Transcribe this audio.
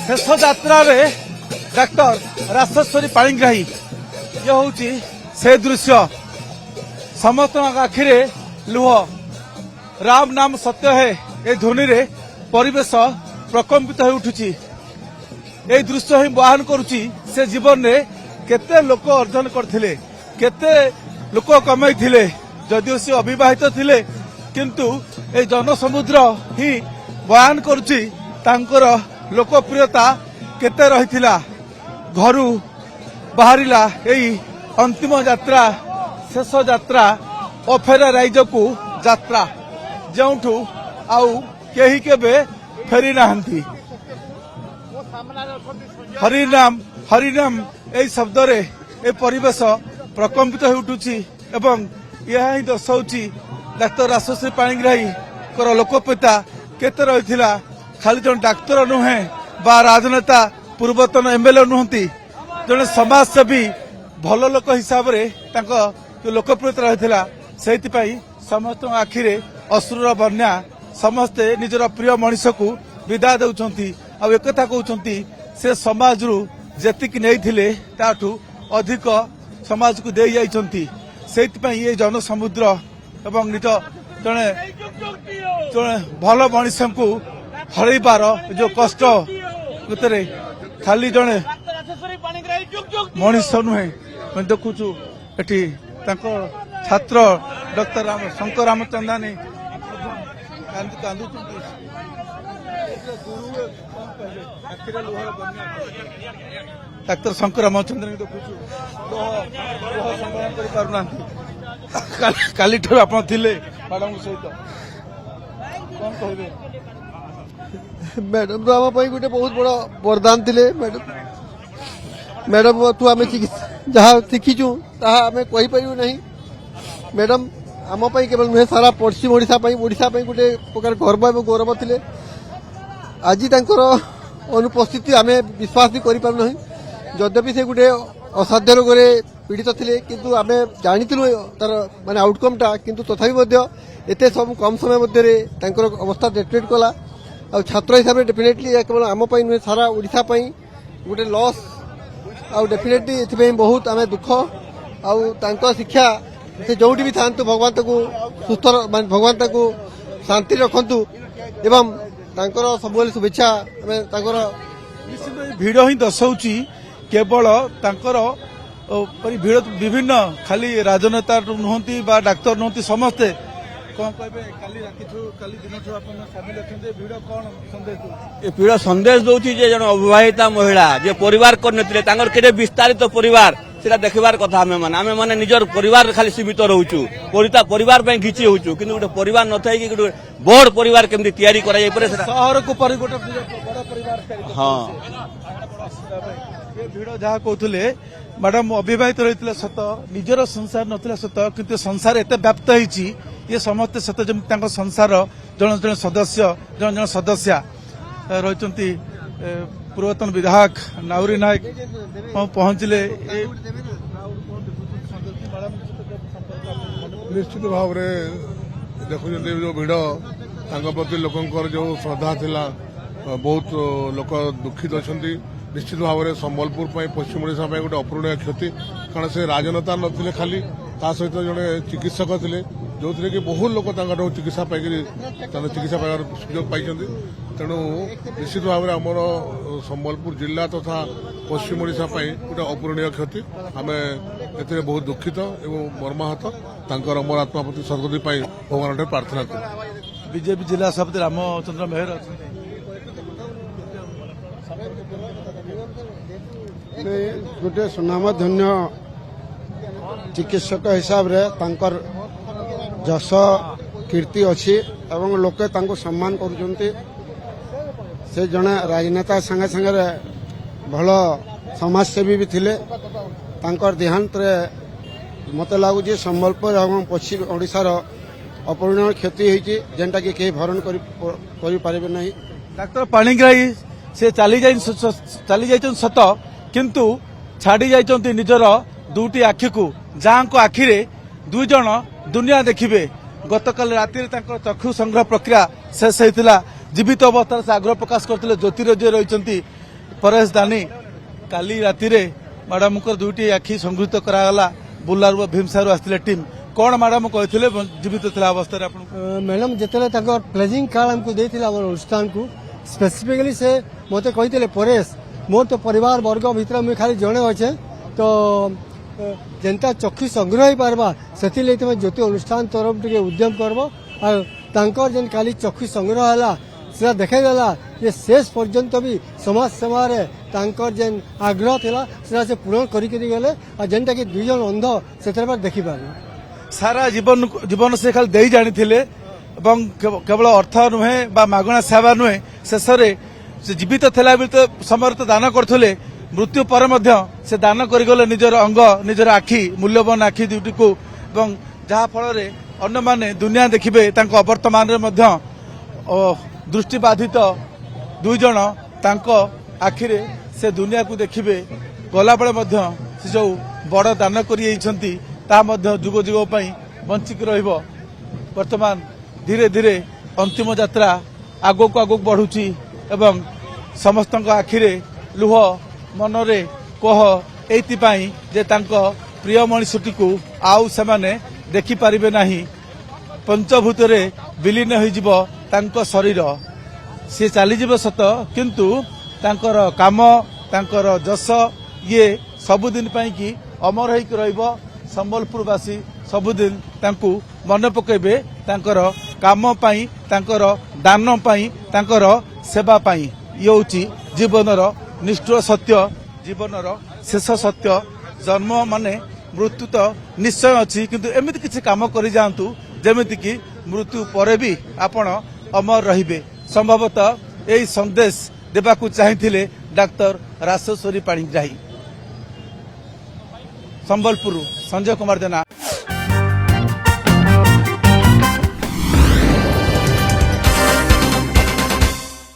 शेष यात्रा डाक्टर राजेश्वरी पाणिग्राही ये हूँ से दृश्य समस्त आखिरे लुह राम नाम सत्य है ये ध्वनि रे परिवेश प्रकम्पित हो उठुची ये दृश्य ही बयान करुची से जीवन रे केते लोक अर्जन करथिले केते लोक कमाई थिले जदिओ से अविवाहित थिले किंतु ए जनसमुद्र ही बयान करुची तांकर लोकप्रियता केते रहिथिला घरु बाहरिला एई अंतिम यात्रा शेष यात्रा अफेरा राइज को यात्रा जोठू आउ केही केबे फेरी नाहंती हरिनाम हरिनाम ए शब्द रे ए परिवेश प्रकम्पित हो उठुची एवं यह ही दर्शाउची डाक्टर राजेश्वरी पाणिग्राही कर लोकप्रियता केते रहिथिला खाली जन डाक्तर नुहे बा राजनेता पूर्वतन एमएलए नुहंती जने समाजसेवी भल लोक हिसाब रे तांको जो लोकप्रियता रहिथिला सेति पई समस्त आखिरे अश्रुर बन्या समस्ते निजर प्रिय मनीष को विदाय देउछंती आ एकथा कहउछंती से समाज रु जेतिक नेइथिले ताठू अधिक समाज को दे जाइछंती सेति पई ये जनसमुद्र एवं निज जने भल मनीष को हरैबार जो कष्ट भितरे खाली जने मनीष नुहे मैं देखुछु एठी तांको छात्र डॉक्टर शंकर रामचंदानी डाक्तर शंकर रामचंद्र देखुछु काली ठार आप मैडम सहित कौन कहबे मैडम तो आम गोटे बहुत बड़ा वरदान थे मैडम मैडम तू आम जहाँ शिखीचु तामें कहीपर ना मैडम आम केवल नुहे सारा पश्चिम ओडिशा गोटे प्रकार गर्व और गौरव थे आज अनुपस्थिति आम विश्वास भी करें जद्यपि से गोटे असाध्य रोग पीड़ित थे किंतु आम जानी तार माने आउटकमटा किंतु तथापि एत सब कम समय मध्य अवस्था डेटरेट कला आ छात्र हिसाब से डेफिनेटली केवल आम नुहे सारा ओडिशा गोटे लॉस आ डेफिनेटली ये बहुत आम दुख आ शिक्षा से जोटी भी था भगवान को सुस्थ भगवान को शांति रखु एवं सब शुभेच्छा भिड़ ही दर्शाऊची केवल भिड़ विभिन्न खाली राजनेता नुहंती बा डाक्तर नुहंती समस्ते कौन कहबे काली दिन सामिल अच्छे भिड़ कौन संदेश पीड़ संदेश दूसरी जन अविवाहिता महिला जे परिवार करते विस्तारित परिवार सेटा देखबार कथा आमे माने निजर परिवार खाली सीमित रहउछु परिवार पे घिची होउछु किंतु गोटे परिवार न थाई कि गोटे बड़ परिवार केमती तैयारी करा जाय परे शहर को पर गोटे बड़ परिवार हां ये भिड़ जहा कहथुले मैडम अविवाहित रहितले सत निजर संसार नथिला सत किंतु संसार एते व्याप्त हिची ये समस्त सत जम तांको संसार जन जन सदस्य जन जन सदस्य रहिचंती पूर्वतन विधायक नाउरी नायक पहुंचले निश्चित भाव देखुं जो भिड़ प्रति लोकंर जो श्रद्धा थिला बहुत लोक दुखित अच्छा निश्चित भाव में संबलपुर पश्चिम ओडिशा गोटे अपूरणीय क्षति कारण से राजनेता नथिले खाली ता सहित जड़े चिकित्सक थे जो थे कि बहुत लोग चिकित्सा पाई चिकित्सा पाइबार सुजोग पाई तेणु निश्चित भाव में आमर संबलपुर जिला तथा पश्चिम ओडिशा गोटे अपूरणीय क्षति आम ए बहुत दुखित एवं मर्माहत तांकर अमर आत्मा प्रति सद्गति भगवान प्रार्थना कर बीजेपी जिला सभापति रामचंद्र मेहर गोटे सुनामधन्य चिकित्सक हिसाब रे तांकर जस कीर्ति अच्छी एवं लोके तांको सम्मान करुचंती से जने राजनेता संगे संगे भल समाजसेवी भी थिले तांकर देहांत रे मते लागुची संबलपुर एवं पश्चिम ओडिशार अपूरणीय क्षति होईची जेंटा कि केही भरण करि पारिबे नहीं डाक्टर पाणिग्राही से चली जाइछन सत किंतु छाड़ी जाइछंती निजर दुटी आखि को जहाँ को आखिरे दुई जन दुनिया देखिबे गतकाल राति चक्षु संग्रह प्रक्रिया शेष होता जीवित अवस्था से आग्रह प्रकाश करते ज्योतिराज्य रही परेश दानी काली राति रे मैडम को दुईटी आखि संगृहित करागला बुल्लारू भीमसारू आसते टीम कौन मैडम कहते जीवित थिला अवस्था आपन मैडम जिते प्लेजिंग कार्ड आमको देते अनुष्ठान को स्पेसिफिकली से मत कहते परेश मोर तो परिवार वर्ग भितर मुझे खाली जड़े अच्छे तो जेनता चक्षु संग्रह हो पार्बा से तुम ज्योति अनुष्ठान तरफ टे उद्यम करब और जेन काली चक्षु संग्रह है से देखाईदेला ये शेष पर्यंत भी समाज सेवार जेन आग्रह थिला से पूरण करी गले और जेनटा कि दुई जन अंध से देखिपार सारा जीवन से खाली दे जानी केवल अर्थ नुहे मागणा सेवा नुहे शेष से जीवित थिला तो समय तो दान करथले मृत्यु पर मध्य से दान करगले निजर अंग निजर आखि मूल्यवान आखि दुटी को जहाँ फल अन्य माने दुनिया देखिबे तांको वर्तमान रे मध्य दृष्टिबाधित दुई जन तांको आखिरे से दुनिया को देखिबे गला बेले मध्य से जो बड़ दान करी ता मध्य जुग जुग पई बंचिक रहिबो वर्तमान धीरे धीरे अंतिम यात्रा आगो को आगो बढ़ुची एवं समस्तक आखिरे लुह मनरे कोह एइतिपाई जे तांको प्रिय मनीषटी को आउ सेमाने देखि पारिबे नाही पंचभूत रे विलीन होइजिबो तांको शरीर से चलीजिबो सत किंतु तांकर काम तांकर जस ये सबुदिन पाई कि अमर होइक रहिबो संबलपुरवासी सबुदिन तांकु मन पकेबे तांकर काम पाई तांकर दान पाई तांकर सेवा पाई ये होची जीवनर निष्ठुर सत्य जीवनर शेष सत्य जन्म माने मृत्यु तो निश्चय अच्छी किंतु एमिति किछि काम करि जांतु जेमिति कि मृत्यु परे भी आपण अमर रहिबे संभवतः एही संदेश देबाकू चाहिथिले डाक्टर रासेश्वरी पाणिग्राही संबलपुर संजय कुमार जेना।